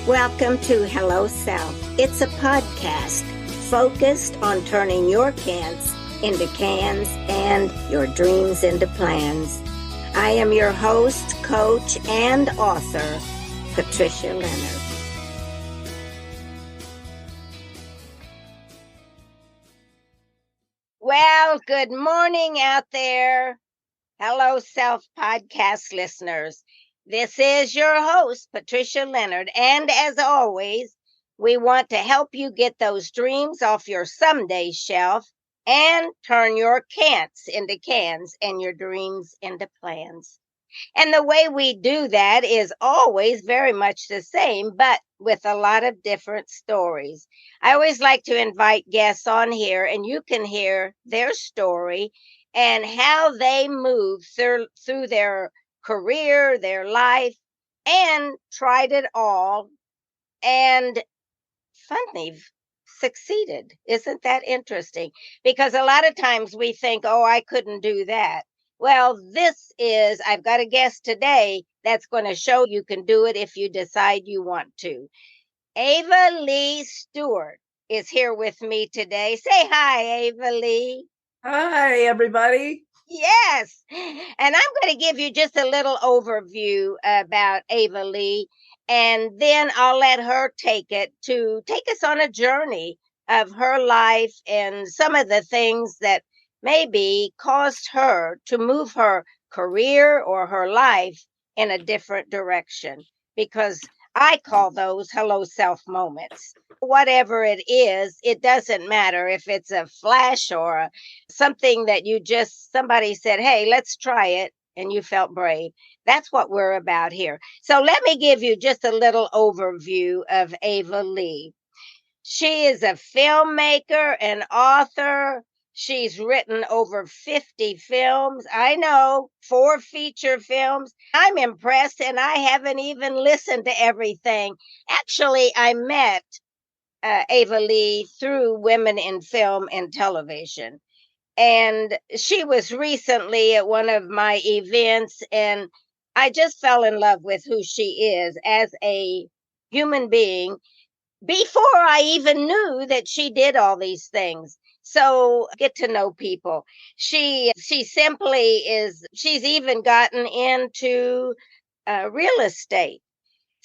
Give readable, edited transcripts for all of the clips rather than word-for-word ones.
Welcome to Hello Self. It's a podcast focused on turning your can'ts into cans and your dreams into plans. I am your host, coach, and author, Patricia Leonard. Well, good morning out there. Hello Self podcast listeners. This is your host, Patricia Leonard, and as always, we want to help you get those dreams off your someday shelf and turn your can'ts into cans and your dreams into plans. And the way we do that is always very much the same, but with a lot of different stories. I always like to invite guests on here, and you can hear their story and how they move through their career, their life, and tried it all and finally succeeded. Isn't that interesting? Because a lot of times we think, oh, I couldn't do that. Well, I've got a guest today that's going to show you can do it if you decide you want to. Ava Leigh Stewart is here with me today. Say hi, Ava Leigh. Hi, everybody. Yes. And I'm going to give you just a little overview about Ava Leigh, and then I'll let her take us on a journey of her life and some of the things that maybe caused her to move her career or her life in a different direction, because I call those hello self moments. Whatever it is, it doesn't matter if it's a flash or something that somebody said, hey, let's try it, and you felt brave. That's what we're about here. So let me give you just a little overview of Ava Leigh. She is a filmmaker, an author. She's written over 50 films. I know, 4 feature films. I'm impressed, and I haven't even listened to everything. Actually, I met Ava Leigh through Women in Film and Television. And she was recently at one of my events, and I just fell in love with who she is as a human being before I even knew that she did all these things. So get to know people. She simply is, she's even gotten into real estate.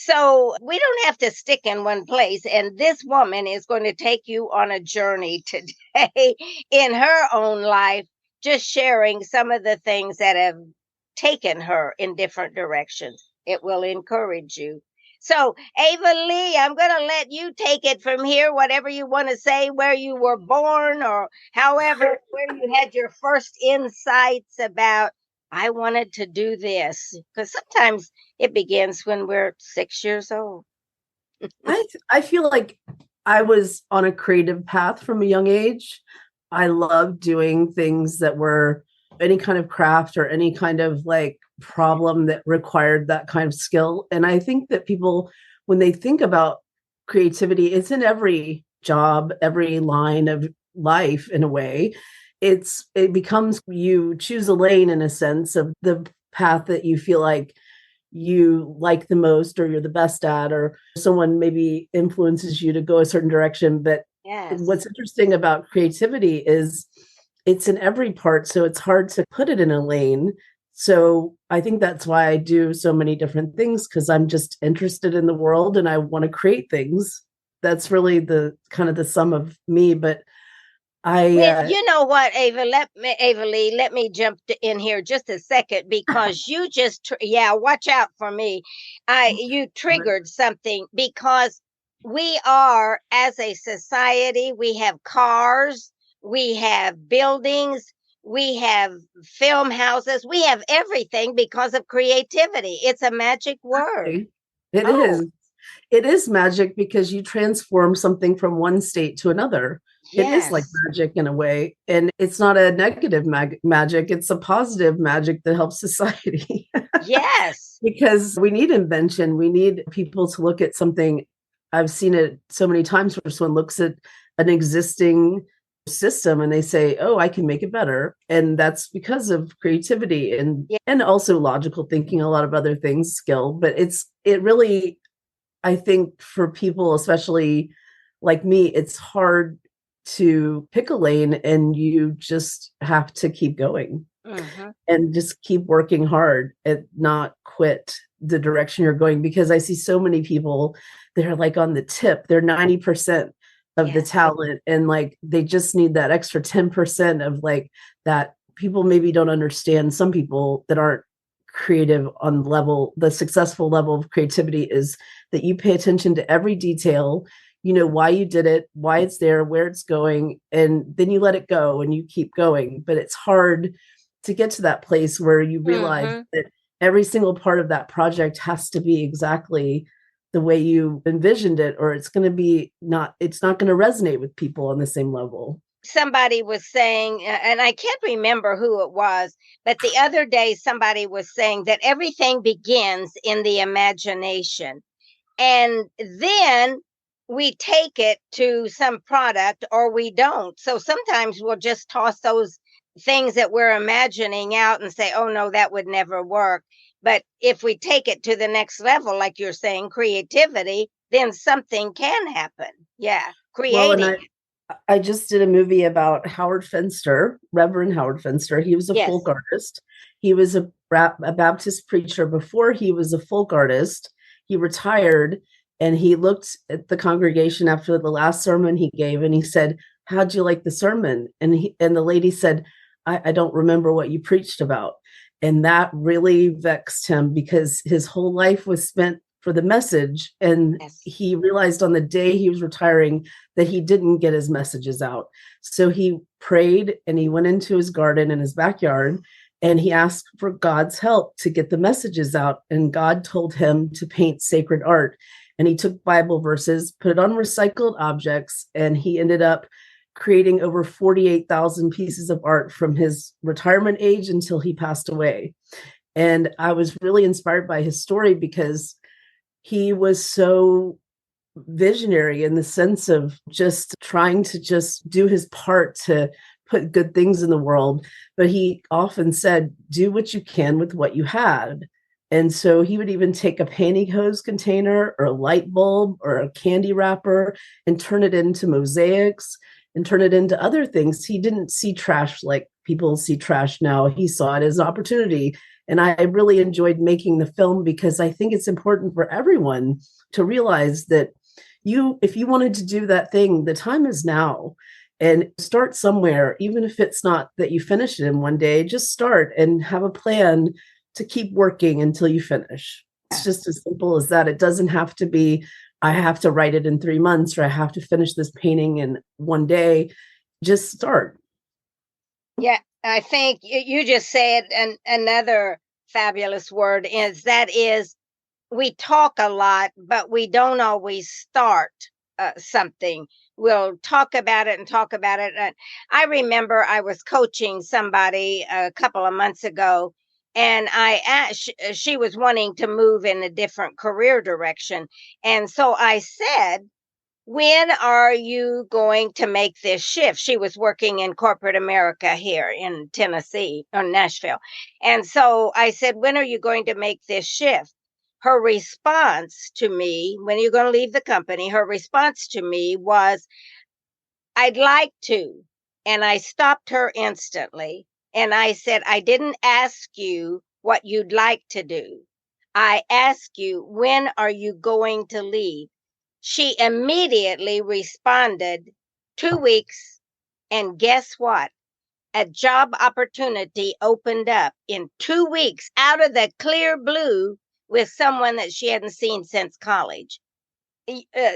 So we don't have to stick in one place. And this woman is going to take you on a journey today in her own life, just sharing some of the things that have taken her in different directions. It will encourage you. So, Ava Leigh, I'm going to let you take it from here, whatever you want to say, where you were born or however, where you had your first insights about, I wanted to do this. Because sometimes it begins when we're 6 years old. I feel like I was on a creative path from a young age. I loved doing things that were any kind of craft or any kind of like problem that required that kind of skill. And I think that people, when they think about creativity, it's in every job, every line of life in a way. It becomes, you choose a lane in a sense of the path that you feel like you like the most or you're the best at, or someone maybe influences you to go a certain direction. But Yes. What's interesting about creativity is it's in every part, so it's hard to put it in a lane. So I think that's why I do so many different things, because I'm just interested in the world and I want to create things. That's really the kind of the sum of me. But You know what, Ava Leigh, let me jump in here just a second, because you just, watch out for me. You triggered something, because we are, as a society, we have cars, we have buildings, we have film houses, we have everything because of creativity. It's a magic word. It is. It is magic, because you transform something from one state to another. It is like magic in a way. And it's not a negative magic. It's a positive magic that helps society. Yes. Because we need invention. We need people to look at something. I've seen it so many times where someone looks at an existing system and they say, oh, I can make it better. And that's because of creativity and also logical thinking, a lot of other things, skill. But it really I think for people, especially like me, it's hard to pick a lane, and you just have to keep going Mm-hmm. and just keep working hard and not quit the direction you're going. Because I see so many people, they're like on the tip, they're 90% of the Yes. talent, and like they just need that extra 10% of like that. People maybe don't understand, some people that aren't creative on level, the successful level of creativity is that you pay attention to every detail, you know why you did it, why it's there, where it's going, and then you let it go and you keep going. But it's hard to get to that place where you realize Mm-hmm. that every single part of that project has to be exactly the way you envisioned it, or it's going to be not, it's not going to resonate with people on the same level. Somebody was saying, and I can't remember who it was, but the other day somebody was saying that everything begins in the imagination. And then we take it to some product or we don't. So sometimes we'll just toss those things that we're imagining out and say, oh no, that would never work. But if we take it to the next level, like you're saying, creativity, then something can happen. Yeah, Well, and creating it. I just did a movie about Howard Finster, Reverend Howard Finster. He was a folk Yes. artist. He was a Baptist preacher before he was a folk artist. He retired, and he looked at the congregation after the last sermon he gave, and he said, "How'd you like the sermon?" And the lady said, I don't remember what you preached about. And that really vexed him, because his whole life was spent for the message. And Yes. he realized on the day he was retiring that he didn't get his messages out. So he prayed, and he went into his garden in his backyard, and he asked for God's help to get the messages out. And God told him to paint sacred art. And he took Bible verses, put it on recycled objects, and he ended up creating over 48,000 pieces of art from his retirement age until he passed away. And I was really inspired by his story, because he was so visionary in the sense of just trying to just do his part to put good things in the world. But he often said, do what you can with what you had. And so he would even take a pantyhose container or a light bulb or a candy wrapper and turn it into mosaics and turn it into other things. He didn't see trash like people see trash now. He saw it as an opportunity. And I really enjoyed making the film, because I think it's important for everyone to realize that if you wanted to do that thing, the time is now. And start somewhere, even if it's not that you finish it in one day, just start and have a plan to keep working until you finish. It's just as simple as that. It doesn't have to be, I have to write it in 3 months, or I have to finish this painting in one day. Just start. Yeah, I think you just said another fabulous word is we talk a lot, but we don't always start something. We'll talk about it and talk about it. And I remember I was coaching somebody a couple of months ago, and I asked, she was wanting to move in a different career direction. And so I said, when are you going to make this shift? She was working in corporate America here in Tennessee or Nashville. And so I said, when are you going to make this shift? Her response to me, when are you going to leave the company? Her response to me was, I'd like to. And I stopped her instantly. And I said, I didn't ask you what you'd like to do. I asked you, when are you going to leave? She immediately responded, 2 weeks. And guess what? A job opportunity opened up in 2 weeks out of the clear blue with someone that she hadn't seen since college.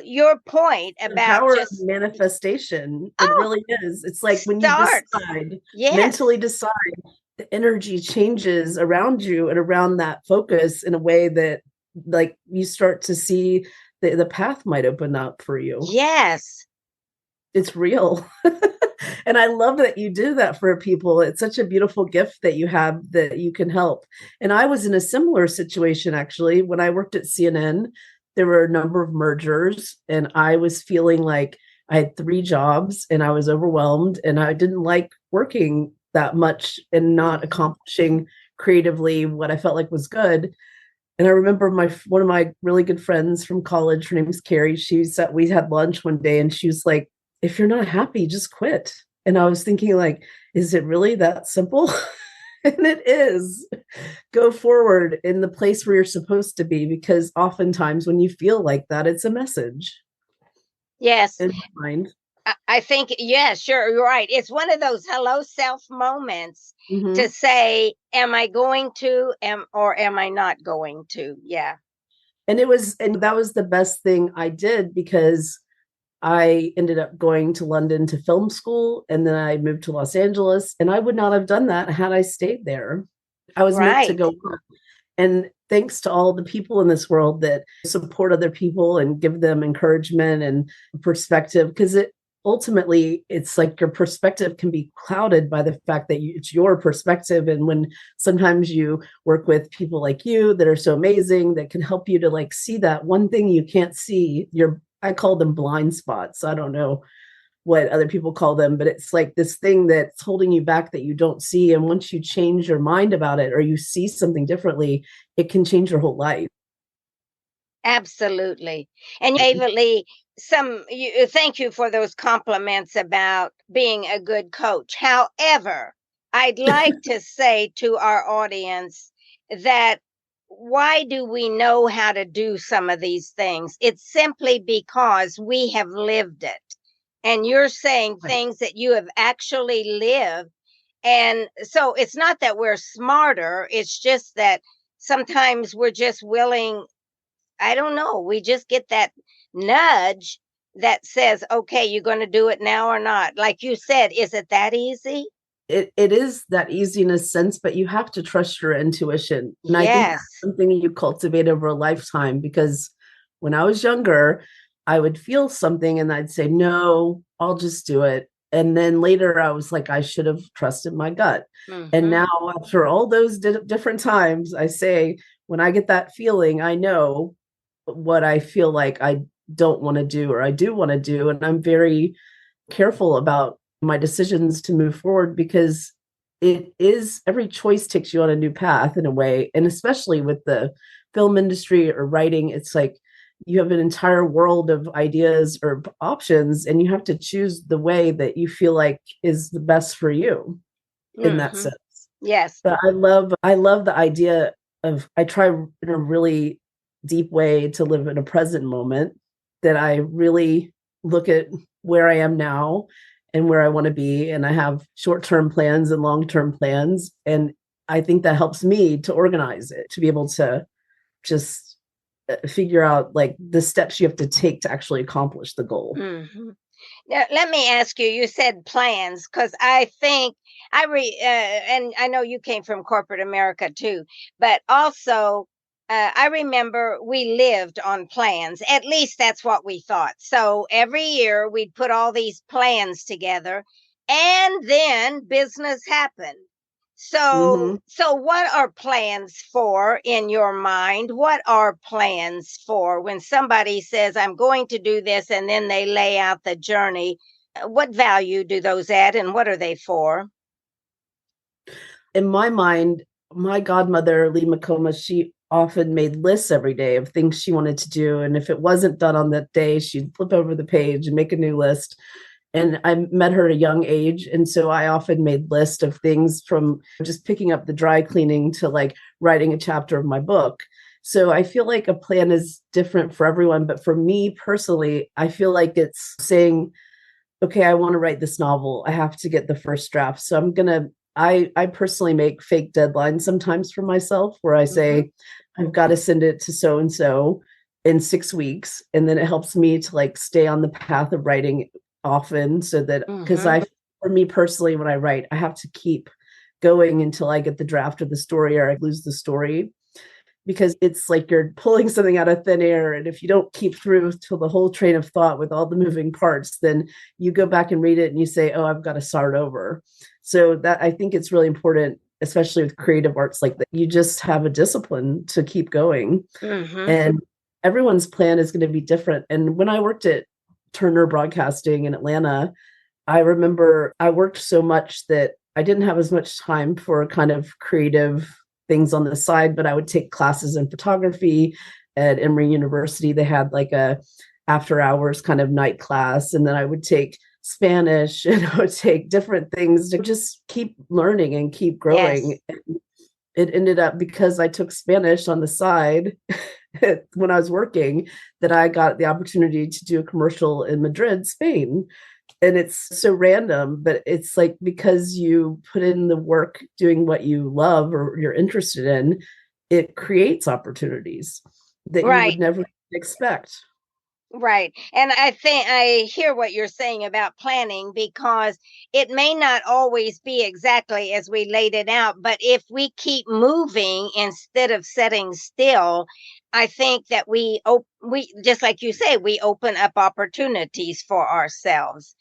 Your point The about power of just, manifestation. It oh, really is. It's like when you start. decide, Yes. mentally decide, the energy changes around you and around that focus in a way that, like, you start to see the path might open up for you. Yes. It's real. And I love that you do that for people. It's such a beautiful gift that you have, that you can help. And I was in a similar situation, actually, when I worked at CNN. There were a number of mergers, and I was feeling like I had 3 jobs and I was overwhelmed, and I didn't like working that much and not accomplishing creatively what I felt like was good. And I remember one of my really good friends from college, her name is Carrie. We had lunch one day and she was like, if you're not happy, just quit. And I was thinking, like, is it really that simple? And it is. Go forward in the place where you're supposed to be, because oftentimes when you feel like that, it's a message Yes. in my mind. I think, yeah, sure, you're right. It's one of those hello self moments to Hmm. say, am I going to, or am I not going to? Yeah. And that was the best thing I did, because I ended up going to London to film school, and then I moved to Los Angeles, and I would not have done that had I stayed there. I was meant to Right. go on. And thanks to all the people in this world that support other people and give them encouragement and perspective, because it's like your perspective can be clouded by the fact that it's your perspective. And when sometimes you work with people like you that are so amazing, that can help you to like see that one thing you can't see, I call them blind spots. I don't know what other people call them, but it's like this thing that's holding you back that you don't see. And once you change your mind about it, or you see something differently, it can change your whole life. Absolutely. And Ava Leigh, thank you for those compliments about being a good coach. However, I'd like to say to our audience that why do we know how to do some of these things? It's simply because we have lived it. And you're saying Right. things that you have actually lived. And so it's not that we're smarter, it's just that sometimes we're just willing. I don't know. We just get that nudge that says, okay, you're going to do it now or not. Like you said, is it that easy? It is that easy in a sense, but you have to trust your intuition. And I think Yes. that's something you cultivate over a lifetime, because when I was younger, I would feel something and I'd say, no, I'll just do it. And then later I was like, I should have trusted my gut. And Hmm. now, after all those different times, I say, when I get that feeling, I know what I feel like I don't want to do or I do want to do. And I'm very careful about my decisions to move forward, because every choice takes you on a new path in a way. And especially with the film industry or writing, it's like you have an entire world of ideas or options, and you have to choose the way that you feel like is the best for you in that Hmm. sense. Yes. But I love the idea of, I try in a really deep way to live in a present moment, that I really look at where I am now and where I want to be. And I have short-term plans and long-term plans. And I think that helps me to organize it, to be able to just figure out like the steps you have to take to actually accomplish the goal. Hmm. Now, let me ask you, you said plans, because I think and I know you came from corporate America too, but also I remember we lived on plans. At least that's what we thought. So every year we'd put all these plans together, and then business happened. Mm-hmm. So what are plans for in your mind? What are plans for when somebody says, I'm going to do this, and then they lay out the journey? What value do those add, and what are they for? In my mind, my godmother, Lee Makoma, she often made lists every day of things she wanted to do. And if it wasn't done on that day, she'd flip over the page and make a new list. And I met her at a young age. And so I often made lists of things, from just picking up the dry cleaning to like writing a chapter of my book. So I feel like a plan is different for everyone. But for me personally, I feel like it's saying, okay, I want to write this novel. I have to get the first draft. So I personally make fake deadlines sometimes for myself, where I Hmm. say, I've got to send it to so and so in 6 weeks. And then it helps me to like stay on the path of writing often, so that, because Hmm. for me personally, when I write, I have to keep going until I get the draft of the story or I lose the story, because it's like you're pulling something out of thin air. And if you don't keep through till the whole train of thought with all the moving parts, then you go back and read it and you say, oh, I've got to start over. So that, I think it's really important, especially with creative arts like that. You just have a discipline to keep going. Hmm. And everyone's plan is going to be different. And when I worked at Turner Broadcasting in Atlanta, I remember I worked so much that I didn't have as much time for kind of creative things on the side, but I would take classes in photography at Emory University. They had like a after hours kind of night class. And then I would take Spanish and I would take different things to just keep learning and keep growing. Yes. And it ended up, because I took Spanish on the side when I was working, that I got the opportunity to do a commercial in Madrid, Spain. And it's so random, but it's like, because you put in the work doing what you love or you're interested in, it creates opportunities that you Right. would never expect. Right. And I think I hear what you're saying about planning, because it may not always be exactly as we laid it out, but if we keep moving instead of sitting still, I think that we just like you say, we open up opportunities for ourselves.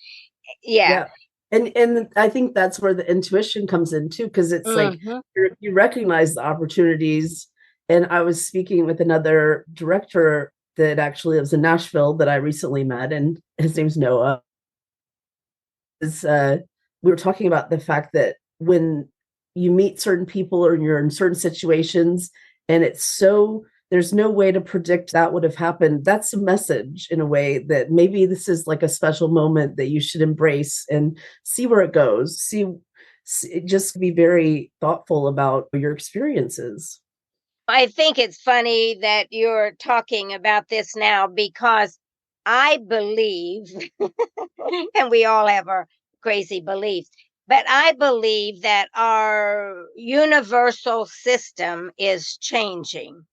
Yeah. Yeah. And I think that's where the intuition comes in too, because it's like Hmm. you recognize the opportunities. And I was speaking with another director that actually lives in Nashville that I recently met, and his name's Noah. Is We were talking about the fact that when you meet certain people or you're in certain situations, and it's so there's no way to predict that would have happened. That's a message in a way that maybe this is like a special moment that you should embrace and see where it goes. Just be very thoughtful about your experiences. I think it's funny that you're talking about this now, because I believe, and we all have our crazy beliefs, but I believe that our universal system is changing.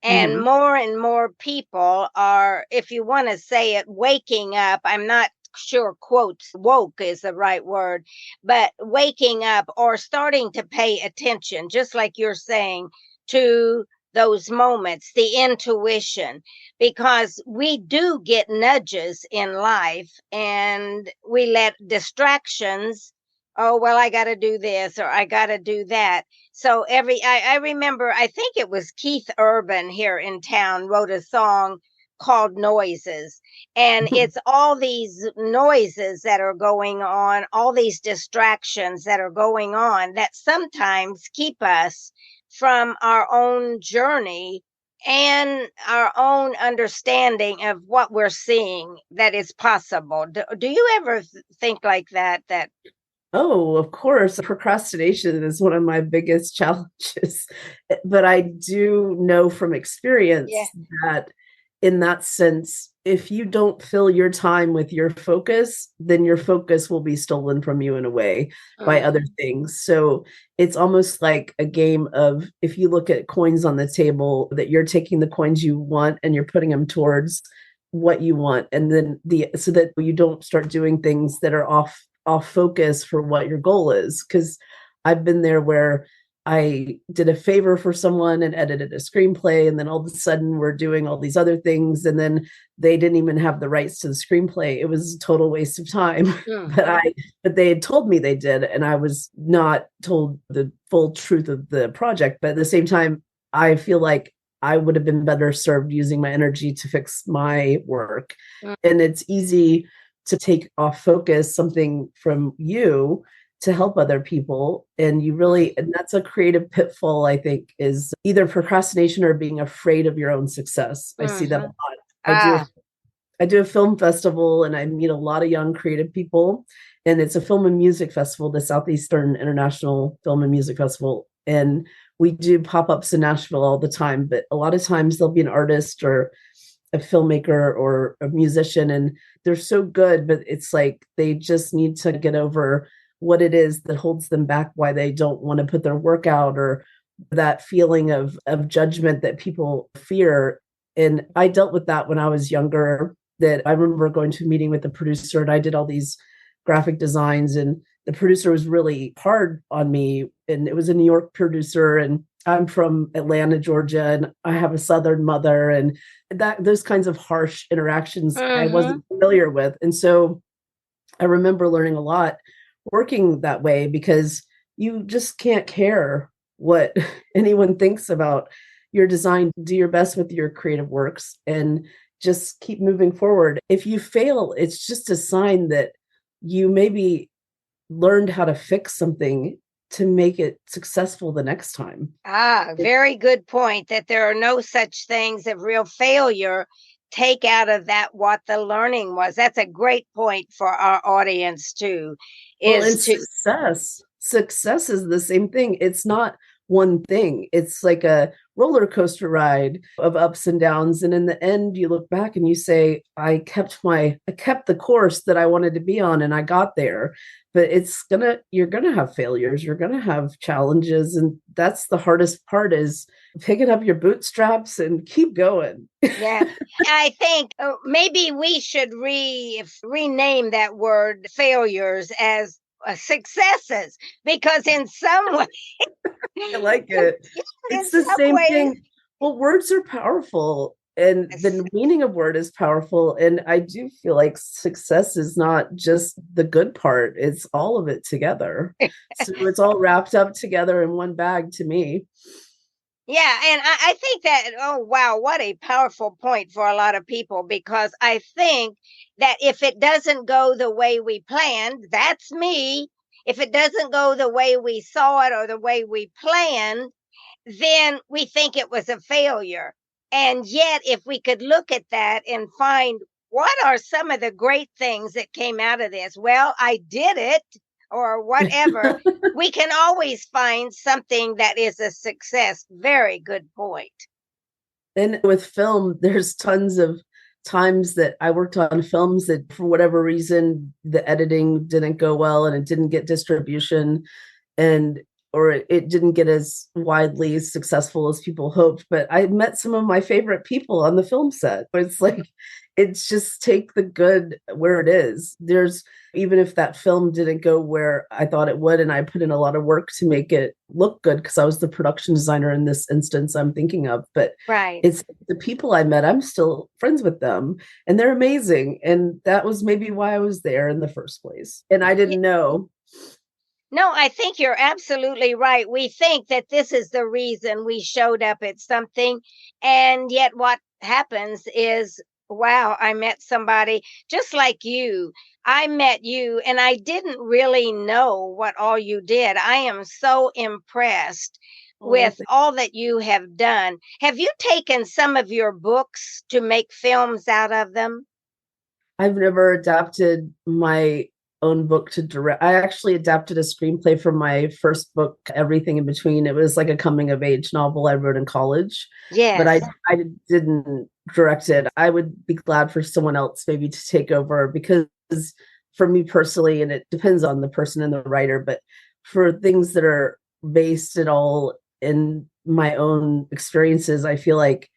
Mhm. And more people are, if you want to say it, waking up. I'm not sure, quotes, woke is the right word, but waking up or starting to pay attention, just like you're saying, to those moments, the intuition, because we do get nudges in life and we let distractions, oh, well, I got to do this or I got to do that. So I remember, I think it was Keith Urban here in town wrote a song called Noises. And it's all these noises that are going on, all these distractions that are going on that sometimes keep us from our own journey and our own understanding of what we're seeing that is possible. Do you ever think like that? That, Oh, of course. Procrastination is one of my biggest challenges. But I do know from yeah. experience that, in that sense, if you don't fill your time with your focus, then your focus will be stolen from you in a way by other Mhm. things. So it's almost like a game of, if you look at coins on the table, that you're taking the coins you want and you're putting them towards what you want. And then so that you don't start doing things that are off focus for what your goal is. Because I've been there where I did a favor for someone and edited a screenplay, and then all of a sudden we're doing all these other things, and then they didn't even have the rights to the screenplay. It was a total waste of time. but Mhm. I but they had told me they did, and I was not told the full truth of the project. But at the same time, I feel like I would have been better served using my energy to fix my work. And it's easy to take off focus something from you to help other people. And and that's a creative pitfall, I think, is either procrastination or being afraid of your own success. I see that a Mhm. lot. I do a Ah. I do a film festival and I meet a lot of young creative people. And it's a film and music festival, the Southeastern International Film and Music Festival. And we do pop-ups in Nashville all the time, but a lot of times there'll be an artist or a filmmaker or a musician, and they're so good, but it's like they just need to get over what it is that holds them back, why they don't want to put their work out, or that feeling of judgment that people fear. And I dealt with that when I was younger. That I remember going to a meeting with the producer, and I did all these graphic designs, and the producer was really hard on me. And it was a New York producer, and I'm from Atlanta, Georgia, and I have a Southern mother, and that those kinds of harsh interactions I Mhm. wasn't familiar with. And so I remember learning a lot working that way, because you just can't care what anyone thinks about your design. Do your best with your creative works and just keep moving forward. If you fail, it's just a sign that you maybe learned how to fix something to make it successful the next time. Very good point, that there are no such things as real failure. Take out of that what the learning was. That's a great point for our audience too, Well, is and to, success is the same thing. It's not one thing. It's like a roller coaster ride of ups and downs. And in the end, you look back and you say, I kept the course that I wanted to be on and I got there. But you're gonna have failures, you're gonna have challenges. And that's the hardest part, is picking up your bootstraps and keep going. yeah. I think maybe we should rename that word failures as successes, because in some way, I like it. in It's the some same ways, thing. Well, words are powerful and yes. the meaning of word is powerful. And I do feel like success is not just the good part, it's all of it together. So it's all wrapped up together in one bag to me. Yeah, and I think that, oh, wow, what a powerful point for a lot of people, because I think that if it doesn't go the way we planned, that's me. If it doesn't go the way we saw it or the way we planned, then we think it was a failure. And yet, if we could look at that and find what are some of the great things that came out of this, well, I did it, or whatever, we can always find something that is a success. Very good point. And with film, there's tons of times that I worked on films that for whatever reason the editing didn't go well and it didn't get distribution, and or it didn't get as widely successful as people hoped. But I met some of my favorite people on the film set. It's like, it's just take the good where it is. There's, even if that film didn't go where I thought it would, and I put in a lot of work to make it look good because I was the production designer in this instance I'm thinking of, but Right. it's the people I met, I'm still friends with them and they're amazing. And that was maybe why I was there in the first place. And I didn't know. No, I think you're absolutely right. We think that this is the reason we showed up at something. And yet, what happens is, wow, I met somebody just like you. I met you, and I didn't really know what all you did. I am so impressed Oh, with all that you have done. Have you taken some of your books to make films out of them? I've never adapted my own book to direct. I actually adapted a screenplay from my first book, Everything in Between. It was like a coming of age novel I wrote in college, but Yes. I didn't direct it. I would be glad for someone else maybe to take over, because for me personally, and it depends on the person and the writer, but for things that are based at all in my own experiences, I feel like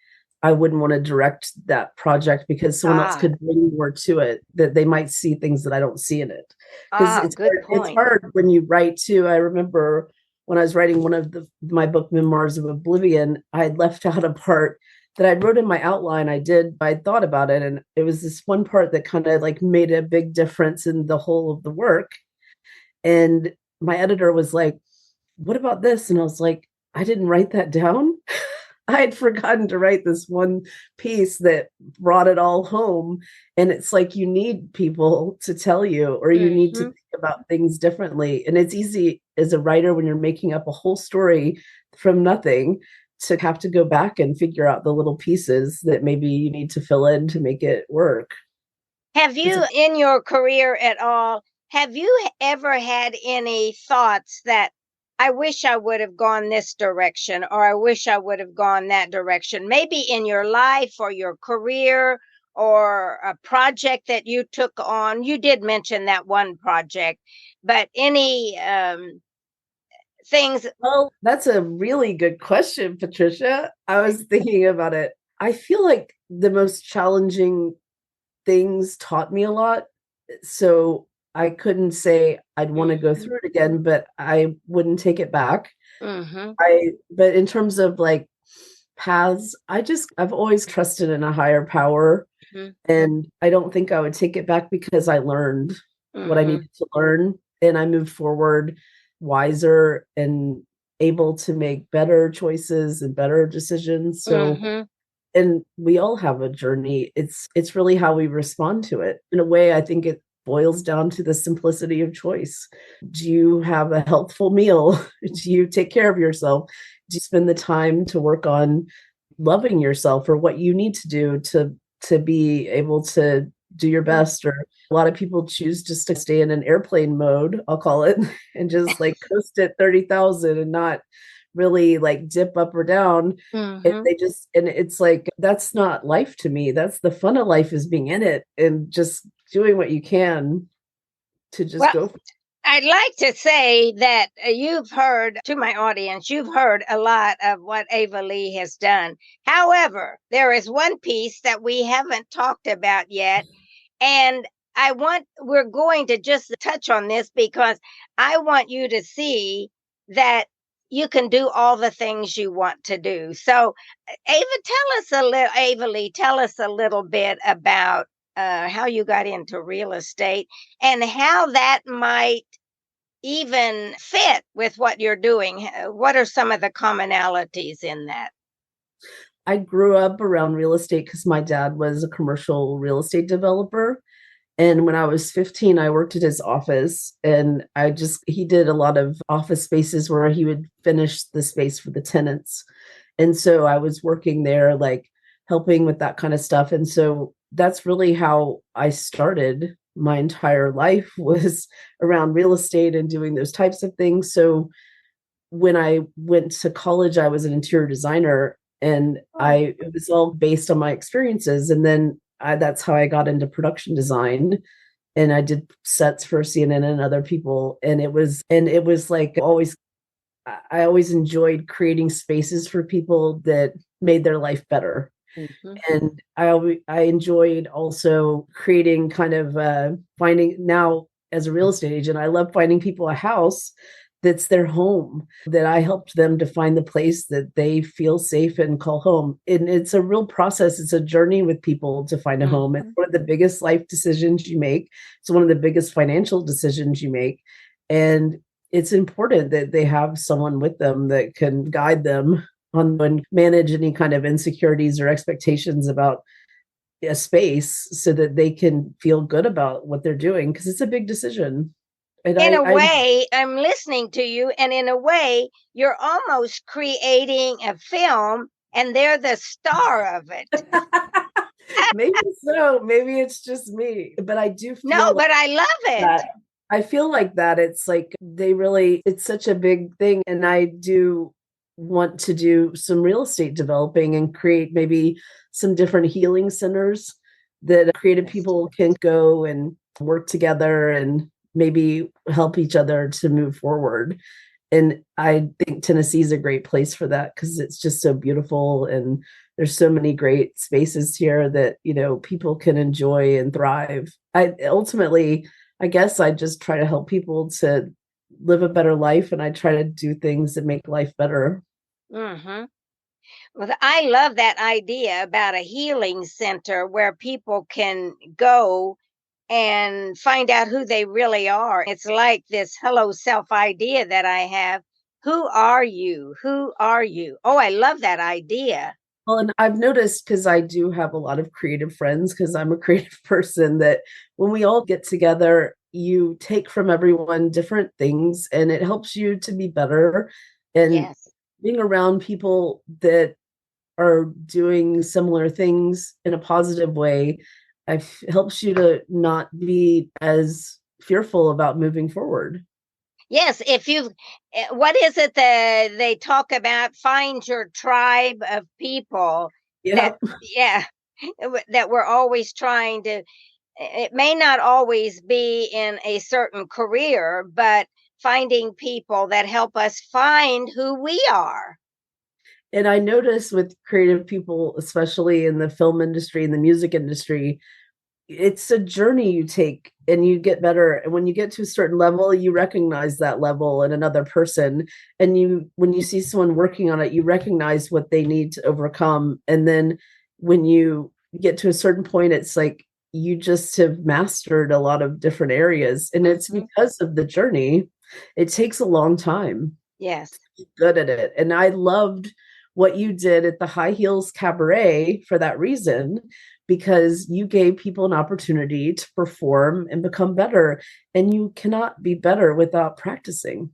I wouldn't want to direct that project because someone else Ah, could bring more to it, that they might see things that I don't see in it. Because good it's point. hard when you write too. I remember when I was writing one of my book Memoirs of Oblivion, I had left out a part that I wrote in my outline. I thought about it, and it was this one part that kind of like made a big difference in the whole of the work. And my editor was like, "What about this?" And I was like, "I didn't write that down." I had forgotten to write this one piece that brought it all home. And it's like, you need people to tell you, or you need to Hmm. think about things differently. And it's easy as a writer when you're making up a whole story from nothing to have to go back and figure out the little pieces that maybe you need to fill in to make it work. Have It's you, in your career at all, have you ever had any thoughts that I wish I would have gone this direction, or I wish I would have gone that direction? Maybe in your life or your career, or a project that you took on. You did mention that one project, but any things? Well, that's a really good question, Patricia. I was thinking about it. I feel like the most challenging things taught me a lot. So I couldn't say I'd want to go Mhm, through it again, but I wouldn't take it back. mhm, But in terms of like paths, I've always trusted in a higher power. mhm, And I don't think I would take it back because I learned what I mhm, needed to learn. And I moved forward wiser and able to make better choices and better decisions. So, mhm. and we all have a journey. It's really how we respond to it. In a way, I think boils down to the simplicity of choice. Do you have a healthful meal? Do you take care of yourself? Do you spend the time to work on loving yourself or what you need to do to be able to do your best? Or a lot of people choose just to stay in an airplane mode, I'll call it, and just like coast at 30,000 and not really like dip up or down. Mm-hmm. And it's like, that's not life to me. That's the fun of life, is being in it and just doing what you can to just Well, go. I'd like to say that you've heard, to my audience, you've heard a lot of what Ava Leigh has done. However, there is one piece that we haven't talked about yet. And we're going to just touch on this because I want you to see that you can do all the things you want to do. So, Ava Leigh, tell us a little bit about how you got into real estate and how that might even fit with what you're doing. What are some of the commonalities in that? I grew up around real estate because my dad was a commercial real estate developer. And when I was 15, I worked at his office, and he did a lot of office spaces where he would finish the space for the tenants. And so I was working there, like helping with that kind of stuff. And so that's really how I started. My entire life was around real estate and doing those types of things. So when I went to college, I was an interior designer, and it was all based on my experiences. And then that's how I got into production design, and I did sets for CNN and other people. And it was like I always enjoyed creating spaces for people that made their life better. Mm-hmm. And I enjoyed also creating kind of finding, now as a real estate agent, I love finding people a house that's their home, that I helped them to find the place that they feel safe and call home. And it's a real process. It's a journey with people to find a home. It's one of the biggest life decisions you make. It's one of the biggest financial decisions you make. And it's important that they have someone with them that can guide them on and manage any kind of insecurities or expectations about a space, so that they can feel good about what they're doing, because it's a big decision. And in a way, I'm listening to you, and in a way, you're almost creating a film, and they're the star of it. Maybe so. Maybe it's just me, but I do feel no, but I love it. I feel like that. It's like it's such a big thing, and I do want to do some real estate developing and create maybe some different healing centers that creative people can go and work together and maybe help each other to move forward. And I think Tennessee is a great place for that, because it's just so beautiful, and there's so many great spaces here that, people can enjoy and thrive. I guess I just try to help people to live a better life, and I try to do things that make life better. Mm-hmm. Well, I love that idea about a healing center where people can go and find out who they really are. It's like this hello self idea that I have. Who are you? Who are you? Oh, I love that idea. Well, and I've noticed, because I do have a lot of creative friends, because I'm a creative person, that when we all get together, you take from everyone different things, and it helps you to be better. And yes. Being around people that are doing similar things in a positive way, helps you to not be as fearful about moving forward. Yes, what is it that they talk about? Find your tribe of people. Yeah. That we're always trying to, it may not always be in a certain career, but finding people that help us find who we are. And I notice with creative people, especially in the film industry and the music industry, it's a journey you take and you get better. And when you get to a certain level, you recognize that level in another person. And when you see someone working on it, you recognize what they need to overcome. And then when you get to a certain point, it's like you just have mastered a lot of different areas. And it's because of the journey. It takes a long time. Yes. To be good at it. And I loved what you did at the High Heels Cabaret for that reason, because you gave people an opportunity to perform and become better. And you cannot be better without practicing.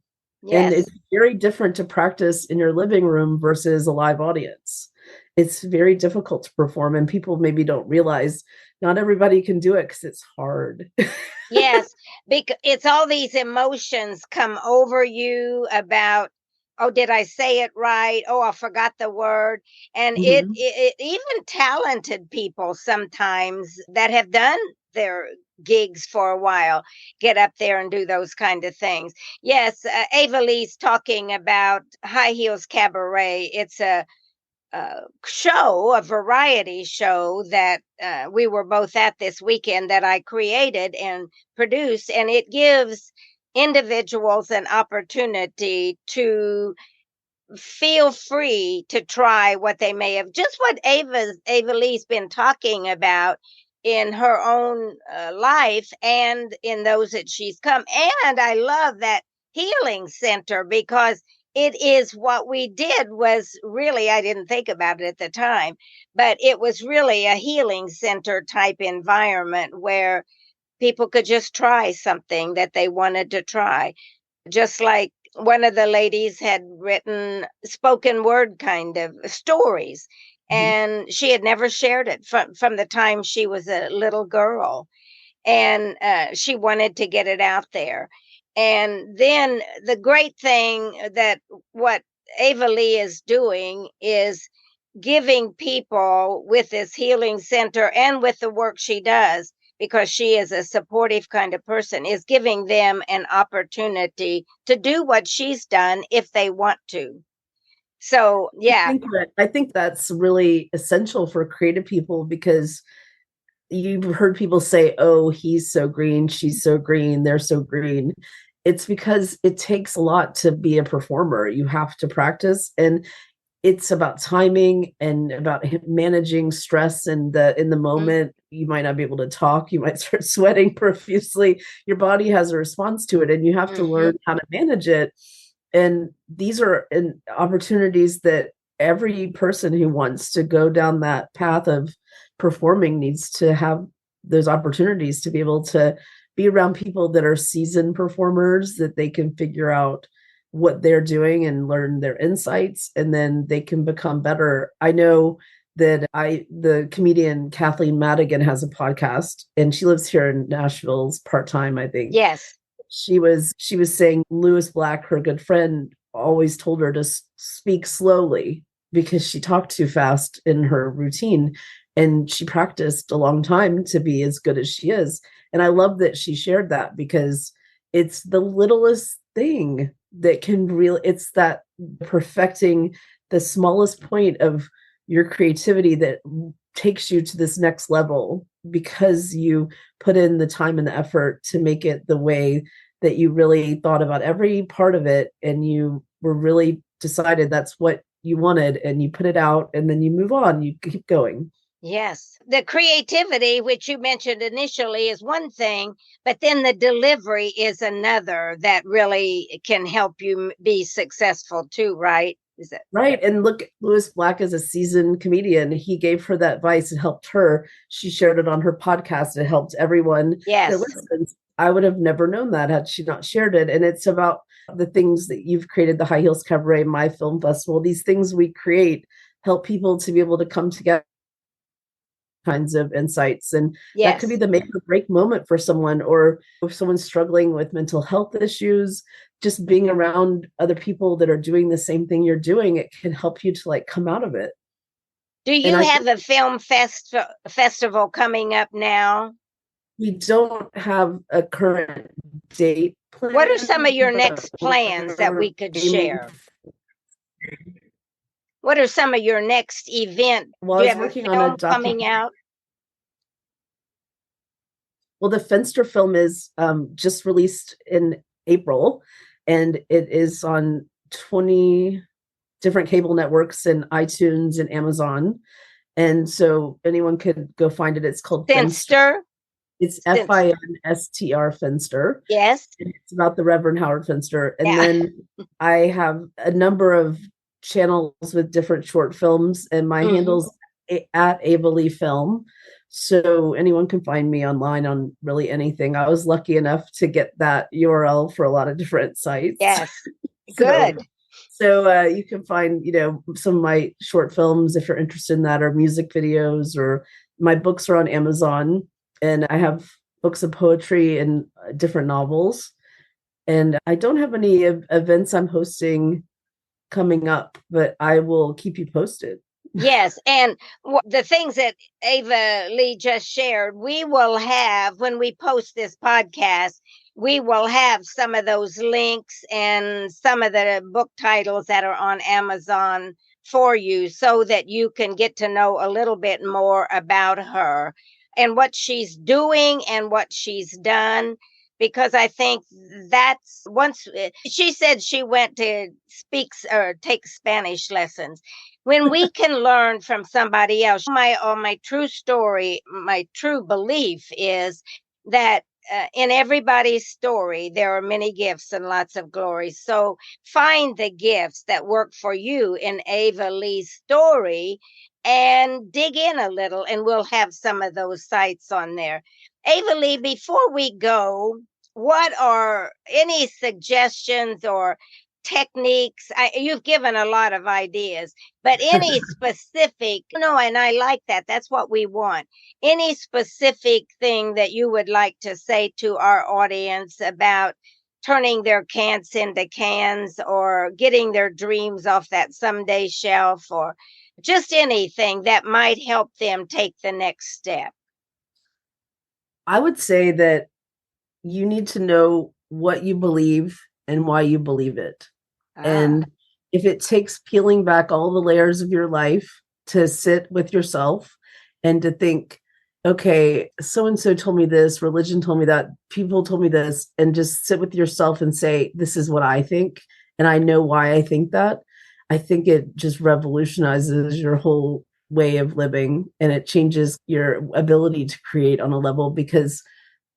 And Yes. it's very different to practice in your living room versus a live audience. It's very difficult to perform, and people maybe don't realize not everybody can do it because it's hard. Yes, because it's all these emotions come over you about, oh, did I say it right? Oh, I forgot the word. And Mhm. even talented people sometimes that have done their gigs for a while get up there and do those kind of things. Yes, Ava Leigh's talking about High Heels Cabaret. It's a variety show that we were both at this weekend that I created and produced, and it gives individuals an opportunity to feel free to try what they may have, just what Ava Leigh's been talking about in her own life and in those that she's come. And I love that healing center because it is what we did was really, I didn't think about it at the time, but it was really a healing center type environment where people could just try something that they wanted to try, just like one of the ladies had written spoken word kind of stories, Mhm. and she had never shared it from the time she was a little girl, and she wanted to get it out there. And then the great thing that what Ava Leigh is doing is giving people with this healing center and with the work she does, because she is a supportive kind of person, is giving them an opportunity to do what she's done if they want to. So, yeah. I think that's really essential for creative people, because you've heard people say, "Oh, he's so green, she's so green, they're so green." It's because it takes a lot to be a performer. You have to practice, and it's about timing and about managing stress. And in the Mhm. moment, you might not be able to talk. You might start sweating profusely. Your body has a response to it, and you have to learn Mhm. how to manage it. And these are opportunities that every person who wants to go down that path of performing needs to have those opportunities to be able to be around people that are seasoned performers, that they can figure out what they're doing and learn their insights, and then they can become better. I know that the comedian Kathleen Madigan has a podcast, and she lives here in Nashville's part-time, I think. Yes. She was saying Lewis Black, her good friend, always told her to speak slowly because she talked too fast in her routine, and she practiced a long time to be as good as she is. And I love that she shared that, because it's the littlest thing that can really, it's that perfecting the smallest point of your creativity that takes you to this next level, because you put in the time and the effort to make it the way that you really thought about every part of it, and you were really decided that's what you wanted, and you put it out, and then you move on, you keep going. Yes. The creativity, which you mentioned initially, is one thing, but then the delivery is another that really can help you be successful too, right? Is it? Right. And look, Lewis Black is a seasoned comedian. He gave her that advice. It helped her. She shared it on her podcast. It helped everyone that Yes. listens. I would have never known that had she not shared it. And it's about the things that you've created, the High Heels Cabaret, my film festival. These things we create help people to be able to come together kinds of insights. And that could be Yes. the make or break moment for someone, or if someone's struggling with mental health issues, just being around other people that are doing the same thing you're doing, it can help you to like come out of it. Do And you I have a festival coming up now? we don't have a current date What are some planned, of your but next plans that we're we could aiming. share? What are some of your next event? Well, I Do you was have a working on a film coming document. out? Well, the Fenster film is just released in April, and it is on 20 different cable networks and iTunes and Amazon. And so anyone could go find it. It's called Fenster. Finster? It's Finster. Finstr Fenster. Yes. And it's about the Reverend Howard Finster. And Yeah. then I have a number of channels with different short films, and my Hmm. handle's at Ava Leigh Film. So anyone can find me online on really anything. I was lucky enough to get that URL for a lot of different sites. Yes. so Good. you can find, some of my short films if you're interested in that, or music videos, or my books are on Amazon, and I have books of poetry and different novels. And I don't have any events I'm hosting coming up, but I will keep you posted. Yes, and the things that Ava Leigh just shared, we will have when we post this podcast. We will have some of those links and some of the book titles that are on Amazon for you so that you can get to know a little bit more about her and what she's doing and what she's done. Because I think that's once she said she went to speak or take Spanish lessons. When we can learn from somebody else, my true story, my true belief is that in everybody's story there are many gifts and lots of glory. So find the gifts that work for you in Ava Leigh's story and dig in a little, and we'll have some of those sites on there. Ava Leigh, before we go, what are any suggestions or techniques? You've given a lot of ideas, but any specific, no, and I like that. That's what we want. Any specific thing that you would like to say to our audience about turning their can'ts into cans, or getting their dreams off that someday shelf, or just anything that might help them take the next step? I would say that you need to know what you believe and why you believe it. Ah, And if it takes peeling back all the layers of your life to sit with yourself and to think, okay, so and so told me this, religion told me that, people told me this, and just sit with yourself and say, this is what I think, and I know why I think that. I think it just revolutionizes your whole way of living, and it changes your ability to create on a level, because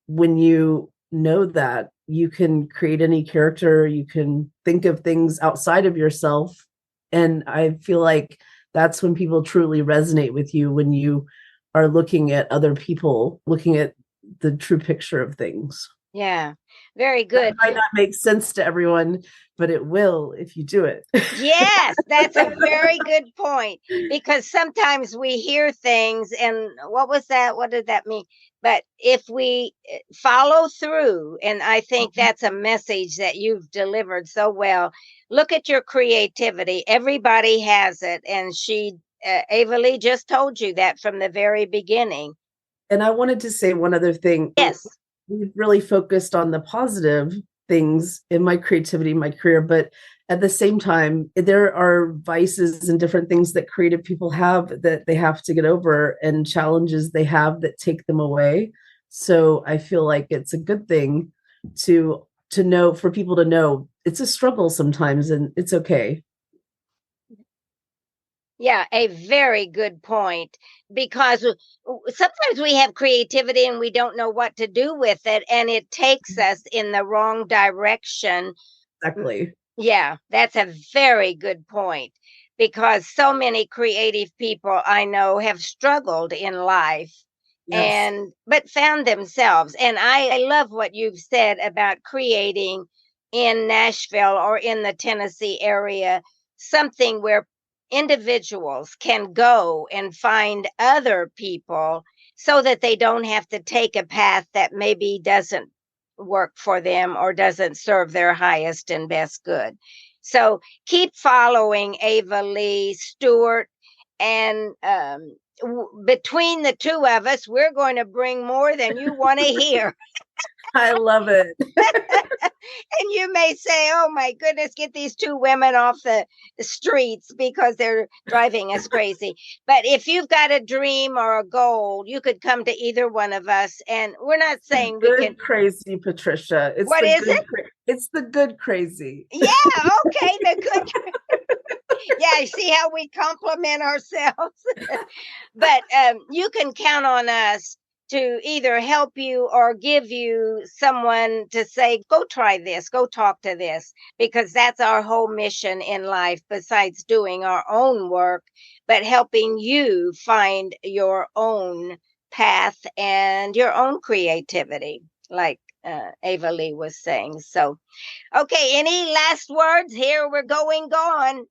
when you know that, you can create any character, you can think of things outside of yourself. And I feel like that's when people truly resonate with you, when you are looking at other people, looking at the true picture of things. yeah, very That good. might not make sense to everyone, but it will if you do it. Yes, that's a very good point, because sometimes we hear things and what was that? What did that mean? But if we follow through, and I think that's a message that you've delivered so well. Look at your creativity. Everybody has it. And Ava Leigh just told you that from the very beginning. And I wanted to say one other thing. Yes. We've really focused on the positive things in my creativity, my career, but at the same time, there are vices and different things that creative people have that they have to get over, and challenges they have that take them away. So I feel like it's a good thing to know, for people to know it's a struggle sometimes, and it's okay. Yeah, a very good point. Because sometimes we have creativity and we don't know what to do with it, and it takes us in the wrong direction. Exactly. Yeah, that's a very good point, because so many creative people I know have struggled in life Yes. and but found themselves. And I love what you've said about creating in Nashville or in the Tennessee area something where individuals can go and find other people so that they don't have to take a path that maybe doesn't work for them or doesn't serve their highest and best good. So keep following Ava Leigh Stewart, and between the two of us, we're going to bring more than you want to hear. I love it. And you may say, oh my goodness, get these two women off the streets because they're driving us crazy. But if you've got a dream or a goal, you could come to either one of us. And we're not saying we can. Good crazy, Patricia. What is it? It's the good crazy. Yeah, okay, the good. Yeah, see how we compliment ourselves. But you can count on us to either help you or give you someone to say, go try this, go talk to this, because that's our whole mission in life, besides doing our own work, but helping you find your own path and your own creativity, like Ava Leigh was saying. So, okay, any last words? Here we're gone.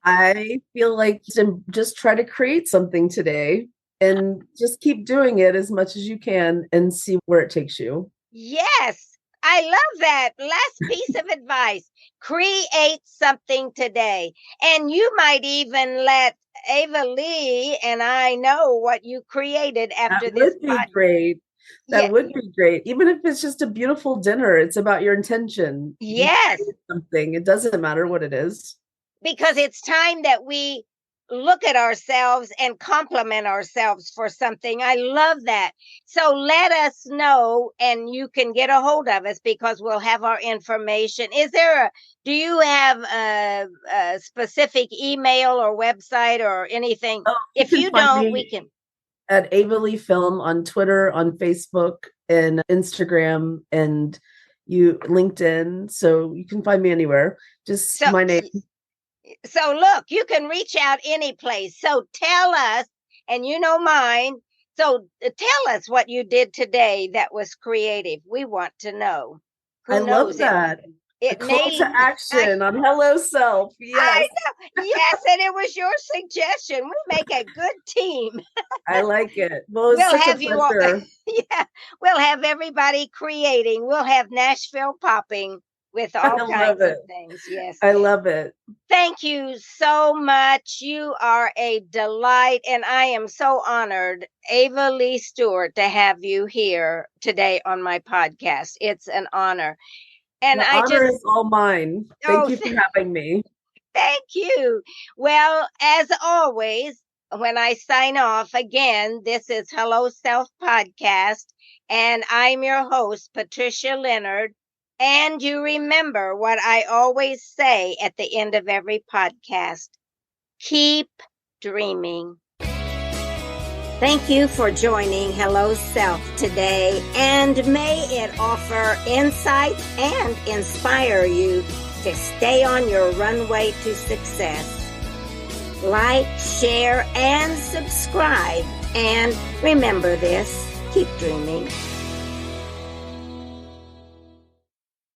I feel like to just try to create something today and just keep doing it as much as you can and see where it takes you. Yes, I love that. Last piece of advice: create something today. And you might even let Ava Leigh and I know what you created That after this would be podcast. great. Yeah, That would be great. Even if it's just a beautiful dinner, it's about your intention. You yes, create something. It doesn't matter what it is. because it's time that we look at ourselves and compliment ourselves for something. I love that. So let us know, and you can get a hold of us because we'll have our information. Do you have a specific email or website or anything? Oh, you If can you find don't, we me can. at Ava Leigh Film on Twitter, on Facebook, and Instagram, and LinkedIn. So you can find me anywhere. Just So, my name. so look, you can reach out any place. So tell us, and you know mine. So tell us what you did today that was creative. We want to know. I Who love knows? that. A It call to may. I, action on Hello Self. I Yes, know. Yes, and it was your suggestion. We make a good team. I like it. Well, it's We'll such a have you all. pleasure. Yeah, we'll have everybody creating. We'll have Nashville popping with I all love kinds of it. things. Yes. I love it. Thank you so much. You are a delight, and I am so honored, Ava Leigh Stewart, to have you here today on my podcast. It's an honor. And The I honor just, is all mine. Thank oh, you for having me. thank you. Well, as always, when I sign off again, this is Hello Self Podcast, and I'm your host, Patricia Leonard. And you remember what I always say at the end of every podcast: keep dreaming. Thank you for joining Hello Self today, and may it offer insights and inspire you to stay on your runway to success. Like, share, and subscribe. And remember this: keep dreaming.